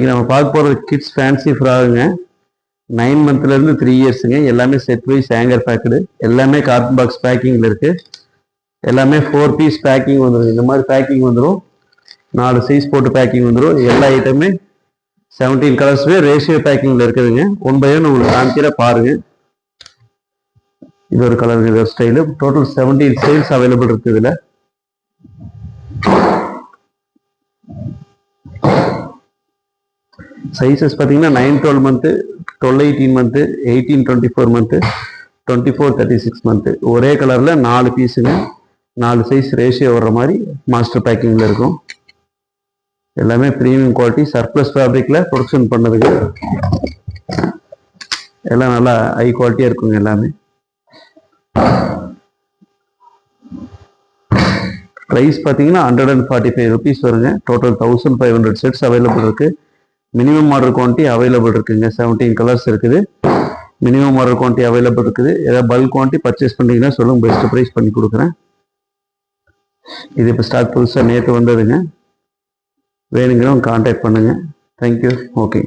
இன்றைக்கி நம்ம பார்க்க போகிறது கிட்ஸ் ஃபேன்சி ஃப்ராகுங்க. 9 மந்த்லேருந்து 3 இயர்ஸுங்க. எல்லாமே செட் வைஸ் ஹேங்கர் பேக்கடு, எல்லாமே கார்டன் பாக்ஸ் பேக்கிங்கில் இருக்குது. எல்லாமே 4 பீஸ் பேக்கிங் வந்துடும். இந்த மாதிரி பேக்கிங் வந்துடும். 4 சைஸ் போட்டு பேக்கிங் வந்துடும். எல்லா ஐட்டமே 17 கலர்ஸ்வே ரேஷியோ பேக்கிங்கில் இருக்குதுங்க. 1 by 1 உங்களுக்கு காமிக்கிற பாருங்கள். இது ஒரு கலர், இது ஒரு ஸ்டைலு. டோட்டல் 17 ஸ்டைல்ஸ் அவைலபிள் இருக்குது. இதில் சைஸஸ் பார்த்தீங்கன்னா 9-12 மந்த்து, 12-18 மந்த்து, 18-24 மந்த்து, 24-36 மந்த்து. ஒரே கலரில் 4 பீஸுங்க. 4 சைஸ் ரேஷியோ வர்ற மாதிரி மாஸ்டர் பேக்கிங்கில் இருக்கும். எல்லாமே ப்ரீமியம் குவாலிட்டி, சர்ப்ளஸ் ஃபேப்ரிக்கில் ப்ரொடக்ஷன் பண்ணதுங்க. எல்லாம் நல்லா ஹை குவாலிட்டியாக இருக்குங்க. எல்லாமே ப்ரைஸ் பார்த்தீங்கன்னா 145 ருபீஸ் வருங்க. டோட்டல் 1500 செட்ஸ் அவைலபிள் இருக்குது. மினிமம் ஆர்டர் குவான்டிட்டி அவைலபிள் இருக்குங்க. 17 கலர்ஸ் இருக்குது. மினிமம் ஆர்டர் குவான்டிட்டி அவைலபிள் இருக்குது. ஏதாவது பல்க் குவான்டிட்டி பர்ச்சேஸ் பண்ணிங்கன்னா சொல்லுங்கள், பெஸ்ட் ப்ரைஸ் பண்ணி கொடுக்குறேன். இது இப்போ ஸ்டாக் புதுசாக நேற்று வந்ததுங்க. வேணுங்கிறவங்க கான்டாக்ட் பண்ணுங்கள். தேங்க்யூ. ஓகே.